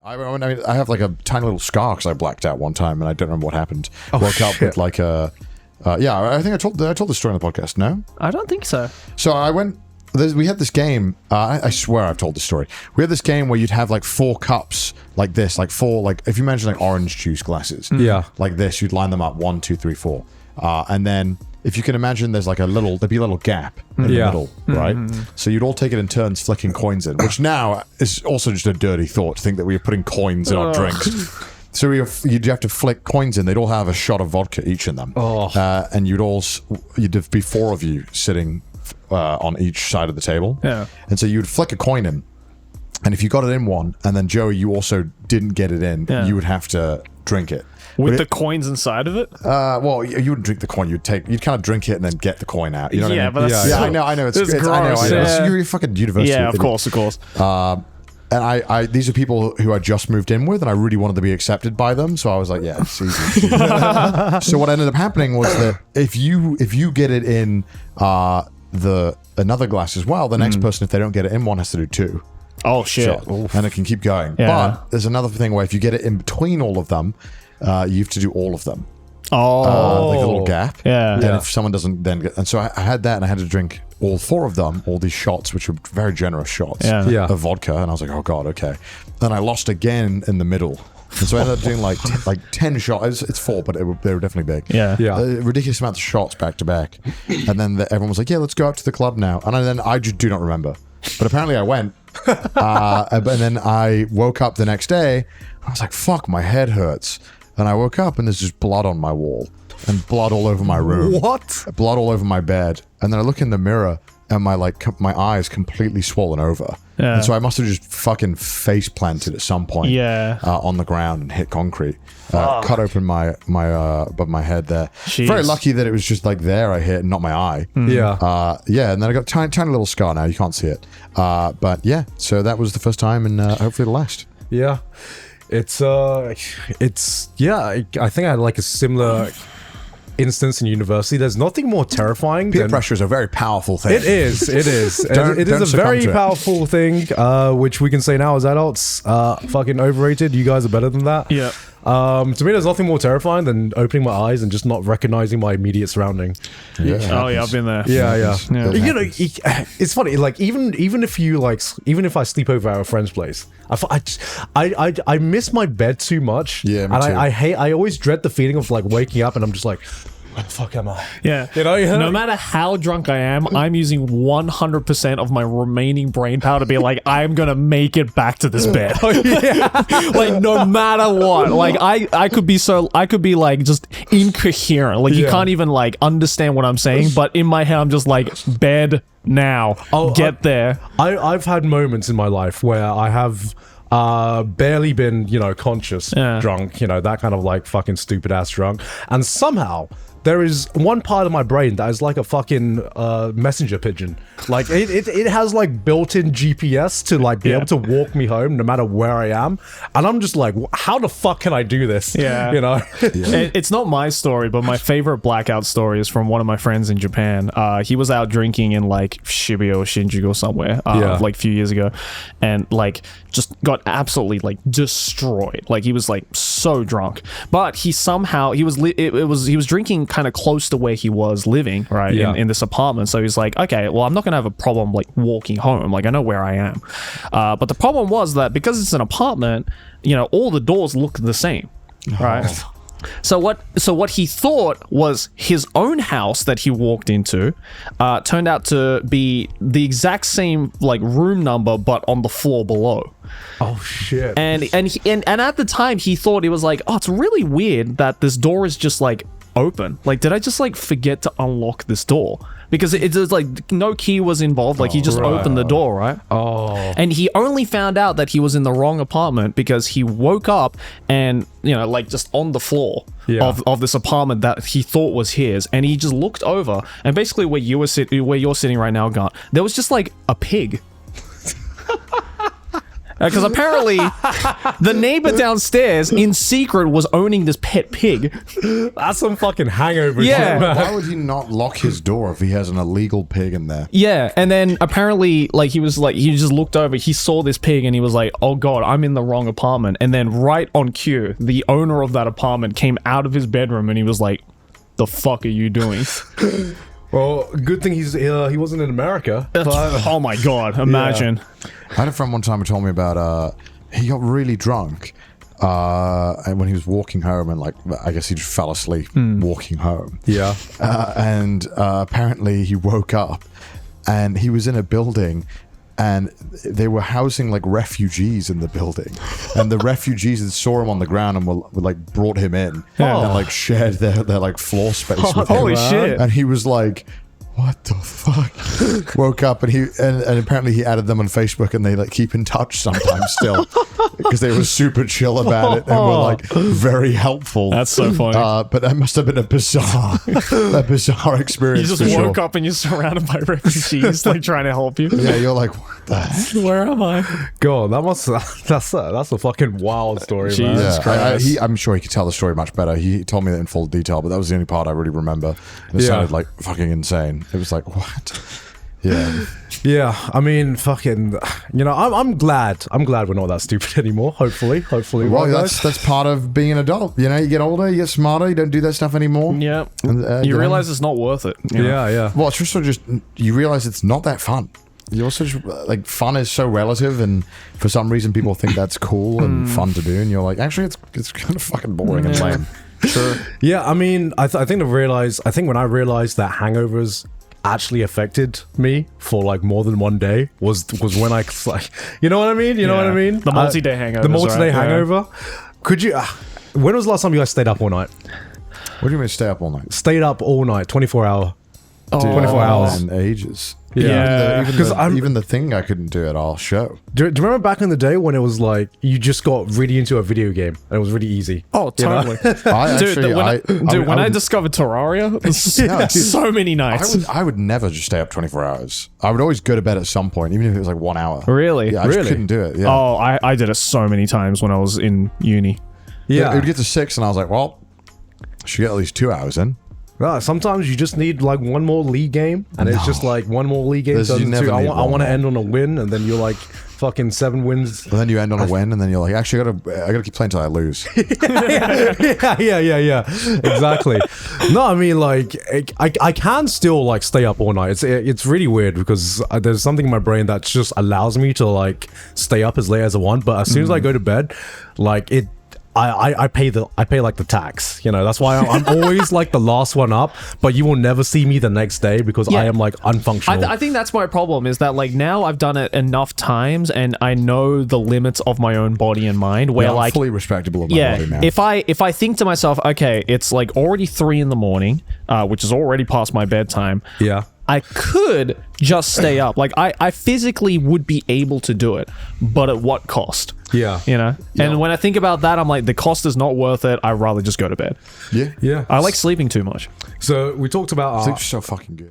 I have like a tiny little scar because I blacked out one time and I don't remember what happened. Woke up with like a... I think I told the story on the podcast, no? I don't think so. So I went... We had this game, I swear I've told this story. We had this game where you'd have like 4 cups like this, like 4, like if you imagine like orange juice glasses. Yeah. Like this, you'd line them up 1, 2, 3, 4. And then if you can imagine there's like there'd be a little gap in the middle, right? So you'd all take it in turns flicking coins in, which now is also just a dirty thought to think that we were putting coins in our drinks. So you'd have to flick coins in. They'd all have a shot of vodka each in them. And you'd be 4 of you sitting on each side of the table. Yeah. And so you'd flick a coin in. And if you got it in one, and then Joey, you also didn't get it in, you would have to drink it. With the coins inside of it? Well, you wouldn't drink the coin. You'd kind of drink it and then get the coin out. You know what I mean? But that's I know. It's gross. I know. You're a fucking university. Yeah, of course. And I these are people who I just moved in with, and I really wanted to be accepted by them. So I was like, yeah, it's easy. So what ended up happening was that if you get it in another glass as well, the next person, if they don't get it in one, has to do 2. Oh shit! And it can keep going. Yeah. But there's another thing where if you get it in between all of them, you have to do all of them. Like a little gap. Yeah. And if someone doesn't then get... And so I had that, and I had to drink all 4 of them, all these shots, which were very generous shots of vodka. And I was like, oh God, okay. Then I lost again in the middle. And so I ended up doing like 10 shots. It's 4, but they were definitely big. Yeah. A ridiculous amount of shots back to back. And then everyone was like, yeah, let's go out to the club now. And then I just do not remember. But apparently I went. And then I woke up the next day. I was like, fuck, my head hurts. And I woke up and there's just blood on my wall and blood all over my room. What? Blood all over my bed. And then I look in the mirror and my eyes completely swollen over. Yeah. And so I must have just fucking face planted at some point on the ground and hit concrete. Cut open my above my head there. Jeez. Very lucky that it was just like there I hit, not my eye. Yeah. And then I got tiny little scar now. You can't see it. But yeah, so that was the first time and hopefully the last. Yeah. I think I had like a similar instance in university. There's nothing more terrifying Peer than... pressure is a very powerful thing. It is. It is Don't a very succumb to it. powerful thing, which we can say now as adults, fucking overrated. You guys are better than that. Yeah. To me, there's nothing more terrifying than opening my eyes and just not recognizing my immediate surrounding. Oh yeah, I've been there. Yeah. You know, happens. it's funny. Like even if I sleep over at a friend's place, I miss my bed too much. Yeah, me and too. I always dread the feeling of like waking up and I'm just like, where the fuck am I? Yeah. You know? No matter how drunk I am, I'm using 100% of my remaining brain power to be like, I'm gonna make it back to this bed. Like no matter what. Like I could be like just incoherent. Like you can't even like understand what I'm saying, but in my head I'm just like, bed now. Get there. I've had moments in my life where I have barely been, conscious, drunk, that kind of like fucking stupid ass drunk, and somehow there is one part of my brain that is like a fucking messenger pigeon. Like it has like built-in GPS to like be able to walk me home no matter where I am, and I'm just like, how the fuck can I do this? It's not my story, but my favorite blackout story is from one of my friends in Japan. He was out drinking in like Shibuya or Shinjuku or somewhere like a few years ago, and like just got absolutely like destroyed. Like he was like so drunk, but he was drinking kind of close to where he was living, right? In this apartment. So he's like, okay, well, I'm not gonna have a problem like walking home. Like I know where I am. But the problem was that because it's an apartment, all the doors look the same, right? So what he thought was his own house that he walked into turned out to be the exact same like room number, but on the floor below. Oh shit. And at the time he thought, it was like, oh, it's really weird that this door is just like open. Like, did I just like forget to unlock this door? Because it's like no key was involved. Like he just opened the door, right? And he only found out that he was in the wrong apartment because he woke up and like just on the floor of this apartment that he thought was his, and he just looked over, and basically where you're sitting right now, Gant, there was just like a pig. Because apparently the neighbor downstairs in secret was owning this pet pig. That's some fucking hangover Yeah. shit, man. Why would he not lock his door if he has an illegal pig in there? Yeah, and then apparently, like, he just looked over, he saw this pig, and he was like, oh god, I'm in the wrong apartment. And then right on cue, the owner of that apartment came out of his bedroom, and he was like, the fuck are you doing? Well, good thing he wasn't in America. Oh my god, imagine. I had a friend one time who told me about, he got really drunk and when he was walking home, and like, I guess he just fell asleep walking home. Yeah. And apparently he woke up and he was in a building and they were housing like refugees in the building, and the refugees that saw him on the ground and were like brought him in and like shared their like floor space with him. Holy shit. And he was like, what the fuck? Woke up and and apparently he added them on Facebook, and they like keep in touch sometimes still because they were super chill about it and were like very helpful. That's so funny. But that must have been a bizarre experience. You just woke up and you're surrounded by refugees like trying to help you. Yeah, you're like, what the heck? Where am I? God, that's a fucking wild story, man. Jesus Yeah, Christ. I'm sure he could tell the story much better. He told me that in full detail, but that was the only part I really remember. It sounded like fucking insane. It was like, what? Yeah. Yeah, I mean, fucking, you know, I'm glad we're not that stupid anymore. Hopefully. Well, right, guys? that's part of being an adult. You know, you get older, you get smarter, you don't do that stuff anymore. Yeah. And, You realize it's not worth it. you know? Yeah. Well, it's just you realize it's not that fun. You also just, like, fun is so relative, and for some reason people think that's cool and fun to do, and you're like, actually, it's kind of fucking boring and lame. Sure. Yeah, I mean, I think when I realized that hangovers actually affected me for like more than one day was when I like, you know what I mean? You know what I mean? The multi-day hangover. The multi-day hangover. Could you? When was the last time you guys stayed up all night? What do you mean stay up all night? Stayed up all night, 24 hour. Oh. 24 hours. And ages. Yeah. Even the thing I couldn't do at our show. Do you remember back in the day when it was like you just got really into a video game and it was really easy? Oh, totally. When I discovered Terraria, so many nights. I would never just stay up 24 hours. I would always go to bed at some point, even if it was like 1 hour. Really? Yeah, I just couldn't do it. Yeah. Oh, I did it so many times when I was in uni. It would get to 6 and I was like, well, I should get at least 2 hours in. Sometimes you just need like one more league game, and it's just like one more league game. I want to end on a win, and then you're like fucking 7 wins. And then you end on a win, and then you're like, actually, I gotta keep playing until I lose. yeah. Exactly. No, I mean, like, I can still like stay up all night. It's really weird because there's something in my brain that just allows me to like stay up as late as I want. But as soon as I go to bed, like I pay like the tax, you know. That's why I'm always like the last one up, but you will never see me the next day because I am like unfunctional. I think that's my problem, is that like now I've done it enough times and I know the limits of my own body and mind where I'm fully respectable of my body now. if I think to myself, okay, it's like already 3 a.m, which is already past my bedtime. Yeah. I could just stay up. Like I physically would be able to do it, but at what cost? Yeah. You know? And when I think about that, I'm like, the cost is not worth it. I'd rather just go to bed. Yeah. Yeah. I like sleeping too much. So we talked about Sleep's so fucking good.